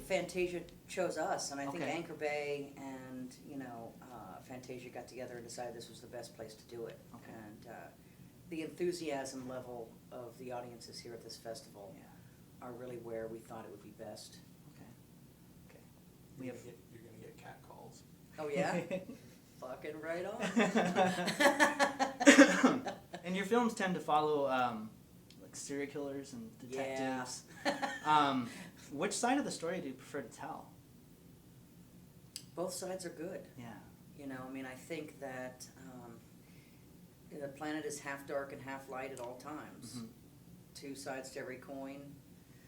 Fantasia chose us, and I think Okay. Anchor Bay and Fantasia got together and decided this was the best place to do it. Okay. And the enthusiasm level of the audiences here at this festival are really where we thought it would be best. Okay. Okay. You're gonna get cat calls. Oh yeah, fucking right on. And your films tend to follow like serial killers and detectives. Yeah. Which side of the story do you prefer to tell? Both sides are good. Yeah. I mean, I think that the planet is half dark and half light at all times. Mm-hmm. Two sides to every coin.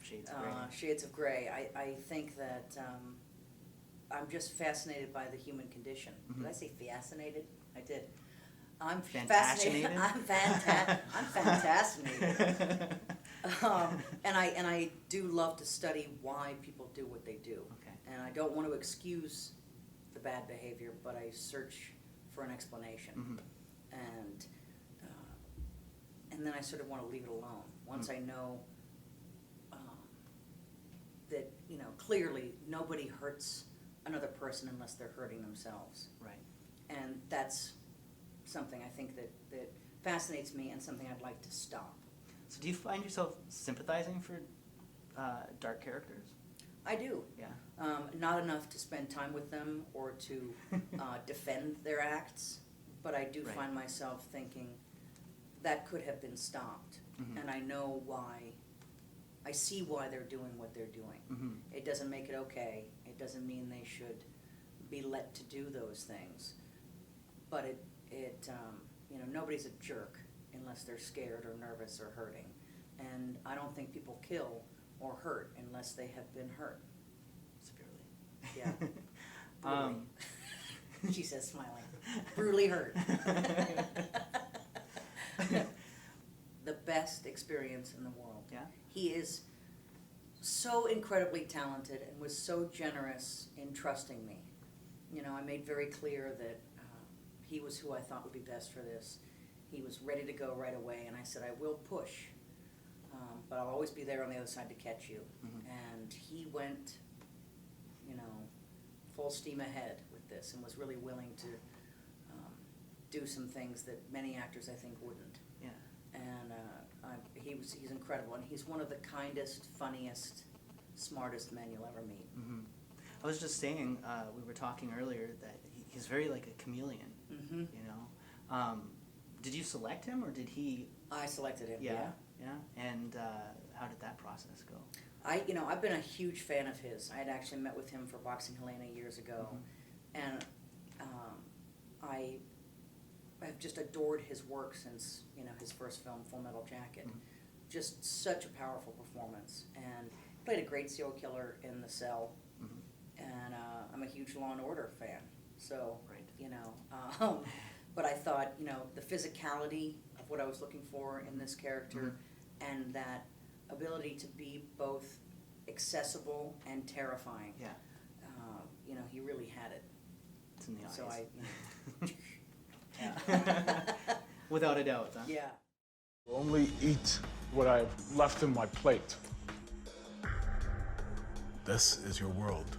Shades of gray. Shades of gray. I think that I'm just fascinated by the human condition. Mm-hmm. Did I say fascinated? I did. I'm Fantastinated? fascinated. I'm fantascinated. And I do love to study why people do what they do. Okay. And I don't want to excuse the bad behavior, but I search for an explanation. Mm-hmm. And then I sort of want to leave it alone. Once I know that, clearly nobody hurts another person unless they're hurting themselves. Right. And that's something I think that fascinates me and something I'd like to stop. So do you find yourself sympathizing for dark characters? I do. Yeah. Not enough to spend time with them or to defend their acts, but I do Right. find myself thinking that could have been stopped. Mm-hmm. And I know why. I see why they're doing what they're doing. Mm-hmm. It doesn't make it okay. It doesn't mean they should be let to do those things. But nobody's a jerk unless they're scared or nervous or hurting. And I don't think people kill or hurt unless they have been hurt. Severely. Yeah. Brutally. She says, smiling. Brutally hurt. The best experience in the world. Yeah. He is so incredibly talented and was so generous in trusting me. I made very clear that he was who I thought would be best for this. He was ready to go right away, and I said, I will push, but I'll always be there on the other side to catch you. Mm-hmm. And he went, full steam ahead with this and was really willing to do some things that many actors, I think, wouldn't. Yeah. And he's incredible, and he's one of the kindest, funniest, smartest men you'll ever meet. Mm-hmm. I was just saying, we were talking earlier that he's very like a chameleon. Mm-hmm. Did you select him, or did he? I selected him. Yeah. And how did that process go? I've been a huge fan of his. I had actually met with him for Boxing Helena years ago, and I have just adored his work since his first film, Full Metal Jacket. Mm-hmm. Just such a powerful performance, and played a great serial killer in The Cell. Mm-hmm. And I'm a huge Law and Order fan. So Right. but I thought the physicality of what I was looking for in this character, and that ability to be both accessible and terrifying. Yeah. He really had it. It's in the eyes. So Yeah. Without a doubt. Huh? yeah. Only eat what I've left in my plate. This is your world.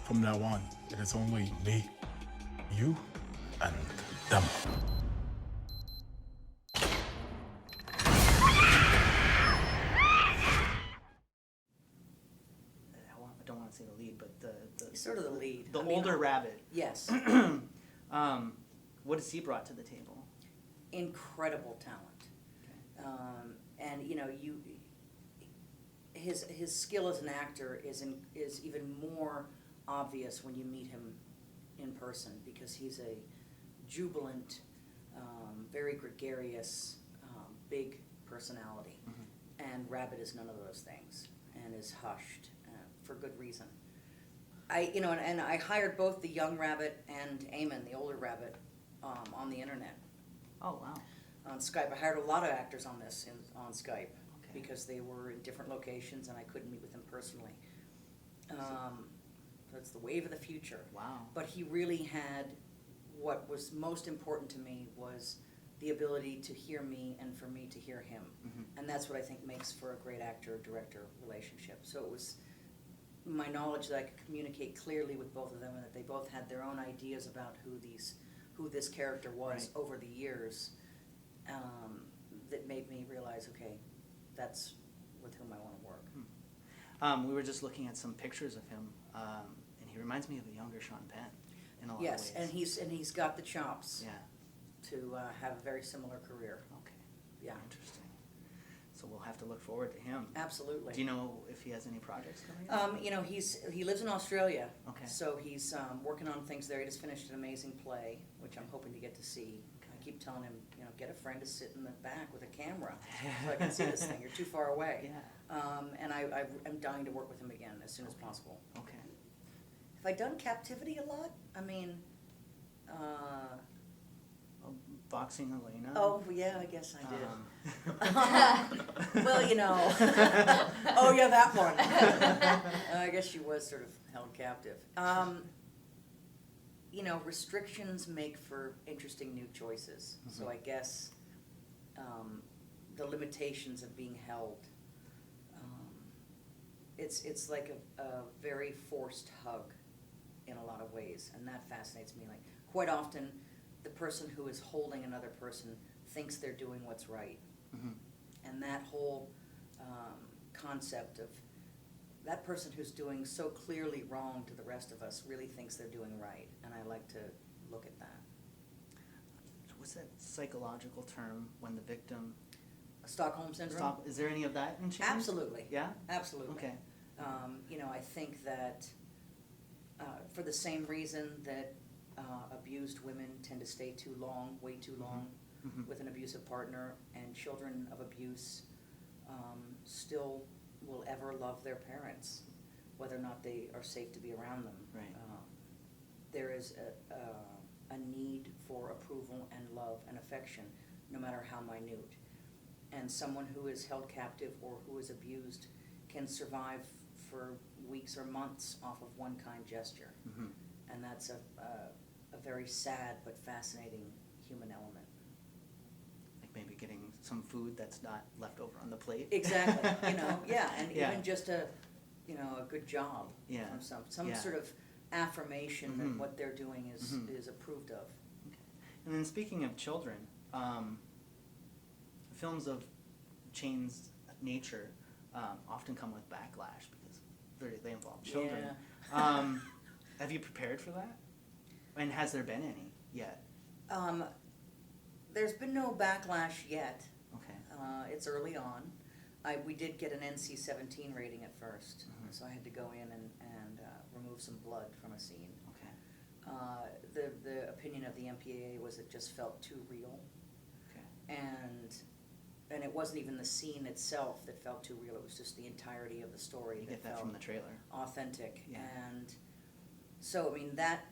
From now on, it is only me, you, and them. I don't want to say the lead, but the He's sort of the lead. the older rabbit. Yes. What has he brought to the table? Incredible talent. Okay. And his skill as an actor is even more obvious when you meet him in person, because he's a jubilant, very gregarious, big personality. Mm-hmm. And Rabbit is none of those things, and is hushed for good reason. And I hired both the young Rabbit and Eamon, the older Rabbit, on the internet. Oh wow. On Skype. I hired a lot of actors on this on Skype, Okay. because they were in different locations and I couldn't meet with them personally. That's the wave of the future. Wow. But he really had, what was most important to me was the ability to hear me and for me to hear him. Mm-hmm. And that's what I think makes for a great actor-director relationship. So it was my knowledge that I could communicate clearly with both of them, and that they both had their own ideas about who this character was Right. over the years, that made me realize, okay, that's with whom I want to work. We were just looking at some pictures of him, and he reminds me of a younger Sean Penn in a lot Yes, of ways. and he's got the chops Yeah. to have a very similar career. Okay. Yeah, Interesting. So we'll have to look forward to him. absolutely. Do you know if he has any projects coming up? You know, he lives in Australia. Okay. So he's working on things there. He just finished an amazing play, which I'm hoping to get to see. I keep telling him, you know, get a friend to sit in the back with a camera so I can see this thing. You're too far away. Yeah. And I'm dying to work with him again as soon as possible. Okay. Have I done Captivity a lot? I mean, Boxing Helena. oh, yeah, I guess I did. Um, Well, you know. Oh, yeah, that one. I guess she was sort of held captive. You know, restrictions make for interesting new choices. So Mhm. I guess the limitations of being held, it's like a very forced hug in a lot of ways, and that fascinates me. Like, quite often, the person who is holding another person thinks they're doing what's right. Mhm. And that whole concept of that person who's doing so clearly wrong to the rest of us really thinks they're doing right, and I like to look at that. What's that psychological term when the victim? Stockholm Syndrome? Is there any of that in Chains? Absolutely. Yeah. Absolutely. Okay. You know, I think that for the same reason that abused women tend to stay too long, way too long, Mhm. with an abusive partner, and children of abuse still will ever love their parents, whether or not they are safe to be around them. Right. There is a need for approval and love and affection, no matter how minute. And someone who is held captive or who is abused can survive for weeks or months off of one kind gesture. Mhm. And that's a very sad but fascinating human element. Like maybe getting some food that's not left over on the plate. Exactly, you know, yeah, and Yeah. even just a good job Yeah. from some Yeah. sort of affirmation Mhm. that what they're doing Mhm. is approved of. Okay. And then speaking of children, films of Chain's nature often come with backlash because they involve children. Have you prepared for that? And has there been any yet? There's been no backlash yet. Okay. It's early on. We did get an NC-17 rating at first, Mhm. so I had to go in and remove some blood from a scene. Okay. The opinion of the MPAA was it just felt too real, Okay. and it wasn't even the scene itself that felt too real. It was just the entirety of the story You that get that felt from the trailer. authentic. Yeah. And so, I mean, that,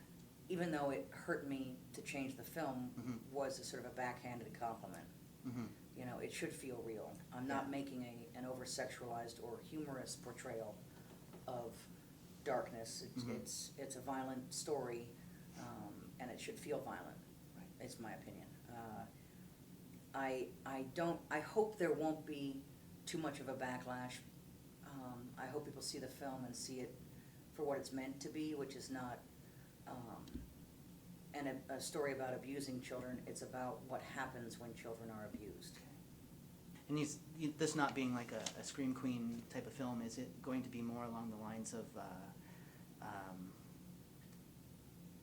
even though it hurt me to change the film, Mhm. was a sort of a backhanded compliment. Mm-hmm. You know, it should feel real. I'm not Yeah. making an over-sexualized or humorous portrayal of darkness. Mhm. It's a violent story, and it should feel violent. Right. It's my opinion. I hope there won't be too much of a backlash. I hope people see the film and see it for what it's meant to be, which is not a story about abusing children. It's about what happens when children are abused. And this not being like a Scream Queen type of film, is it going to be more along the lines of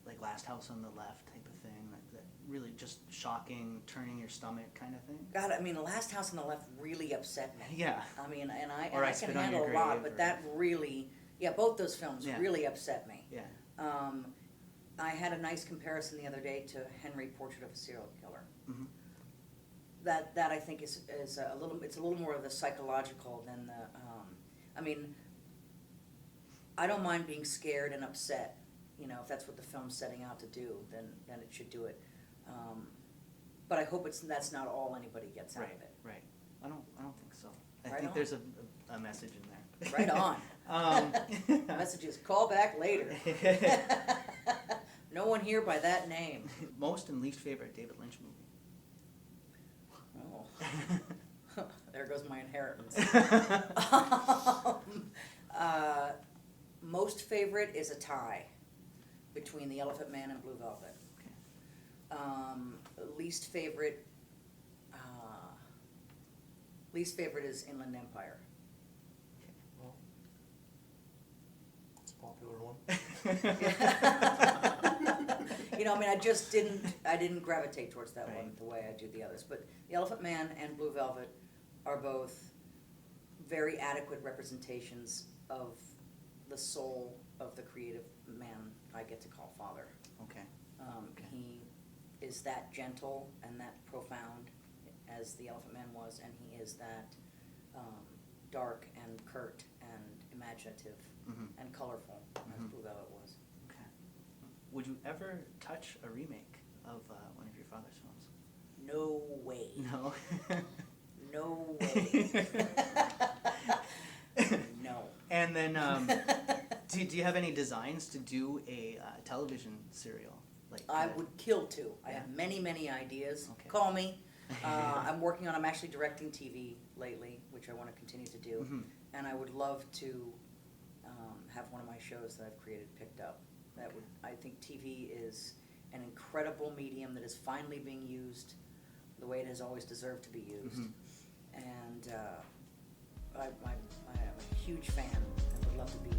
like Last House on the Left type of thing, like that really just shocking, turning your stomach kind of thing? God, I mean, The Last House on the Left really upset me. Yeah. I mean, and I Or I can Spit on handle Your a lot, Grave, but or- that really, both those films Yeah. really upset me. Yeah. I had a nice comparison the other day to Henry, Portrait of a Serial Killer. Mm-hmm. That I think is it's a little more of the psychological than the, I mean, I don't mind being scared and upset, you know, if that's what the film's setting out to do, then it should do it. But I hope that's not all anybody gets out of it. Right. I don't think so. I Right think on. there's a message in there. Right on. Messages, call back later. No one here by that name. Most and least favorite David Lynch movie. Oh. There goes my inheritance. most favorite is a tie between The Elephant Man and Blue Velvet. Okay. Least favorite is Inland Empire. Well, it's a popular one. You know, I mean, I didn't gravitate towards that one Right. the way I do the others. But The Elephant Man and Blue Velvet are both very adequate representations of the soul of the creative man I get to call father. Okay. Okay. He is that gentle and that profound as The Elephant Man was, and he is that dark and curt and imaginative Mhm. and colorful as Mhm. Blue Velvet was. Okay. Would you ever touch a remake of one of your father's films? No way. No. No way. No. And then, do you have any designs to do a television serial? Like I would kill to. I Yeah. have many, many ideas. Okay. Call me. I'm actually directing TV lately, which I want to continue to do. Mhm. And I would love to have one of my shows that I've created picked up. I think TV is an incredible medium that is finally being used the way it has always deserved to be used. Mhm. And I'm a huge fan and would love to be